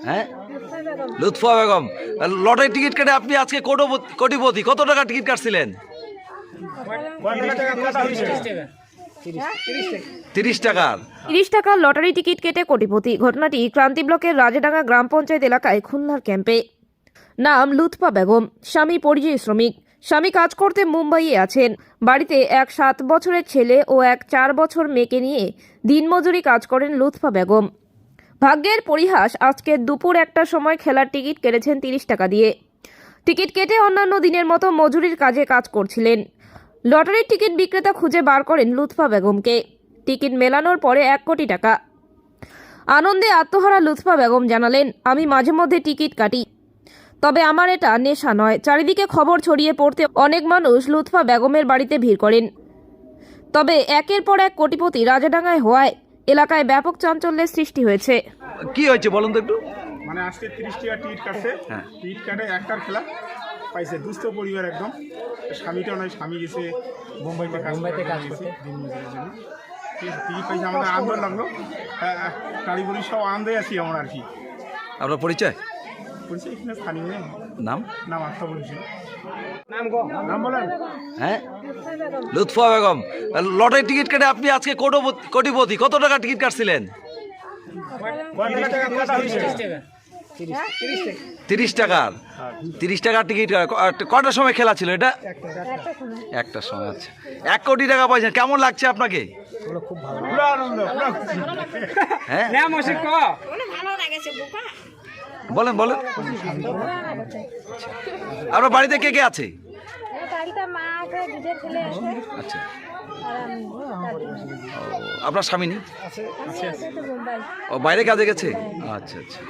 হ্যাঁ, Lutfa Begum. Lottery ticket কেটে আপনি আজকে কোটিপতি। কত টাকা টিকিট কাটছিলেন? 30 টাকার। 30 টাকার লটারি টিকিট কেটে কোটিপতি। ঘটনাটি ক্রান্তি ব্লকের রাজেডাঙ্গা গ্রাম পঞ্চায়েত এলাকায় খুলনার ক্যাম্পে। নাম লুৎফা বেগম, স্বামী পরিযায়ী শ্রমিক। স্বামী কাজ করতে মুম্বাইয়ে আছেন। বাড়িতে এক 7 বছরের ছেলে ও এক 4 বছর মেয়েকে নিয়ে দিনমজুরি কাজ করেন লুৎফা বেগম। ভাগ্যের পরিহাস, আজকে দুপুর 1টার সময় খেলার টিকিট কেটেছেন 30 টাকা দিয়ে। টিকিট কেটে অন্যান্য দিনের মতো মজুরির কাজে কাজ করছিলেন। লটারির টিকিট বিক্রেতা খুঁজে বার করেন লুৎফা বেগমকে। টিকিট মেলানোর পরে 1 কোটি টাকা। আনন্দে আত্মহারা লুৎফা বেগম জানালেন, আমি মাঝে মধ্যে টিকিট কাটি, তবে আমার এটা নেশা নয়। চারিদিকে খবর ছড়িয়ে পড়তে অনেক মানুষ লুৎফা বেগমের বাড়িতে ভিড় করেন। তবে একের পর এক কোটিপতি রাজাডাঙ্গায় হওয়ায় এলাকায় ব্যাপক চাঞ্চল্যের সৃষ্টি হয়েছে। কি হয়েছে বলুন তো একটু। মানে আজকে 30 টাকা টিকিট কাটছে। টিকিট কাটে একটার খেলা পাইছে। দুস্থ পরিবার একদম। স্বামীটাও নয়, স্বামী গেছে বোম্বাইতে কাজ করতে দিনমজুরির জন্য। টিকিট পাইছে, আমাদের আনন্দ লাগলো। গাড়ি বড়ি সব আনন্দে আছি আমরা আর কি। আপনার পরিচয়? পরিচয় এখানে স্থানীয় নাম? নাম আত্মা বলছিল। নাম বলেন। হ্যাঁ, লুৎফা বেগম। লটারি টিকিট কেটে আপনি আজকে কোটিপতি। কত টাকা টিকিট কাটছিলেন? 30 টাকার। 30 টাকার টিকিট। কটার সময় খেলা ছিল এটা? 1টার সময়। আচ্ছা, 1 কোটি টাকা পাইছেন। কেমন লাগছে আপনাকে? খুব ভালো, পুরো আনন্দ, হ্যাঁ, বলেন বলেন। আপনার বাড়িতে কে কে আছে? আচ্ছা, আপনার স্বামী নেই? ও বাইরে কাজে গেছে। আচ্ছা আচ্ছা,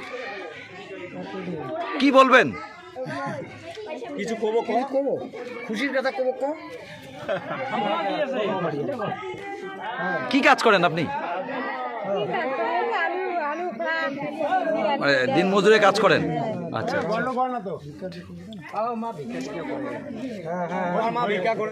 কি বলবেন? কিছু কবো খুশির কথা কবো। কি কাজ করেন আপনি? দিন মজুরে কাজ করেন? আচ্ছা আচ্ছা।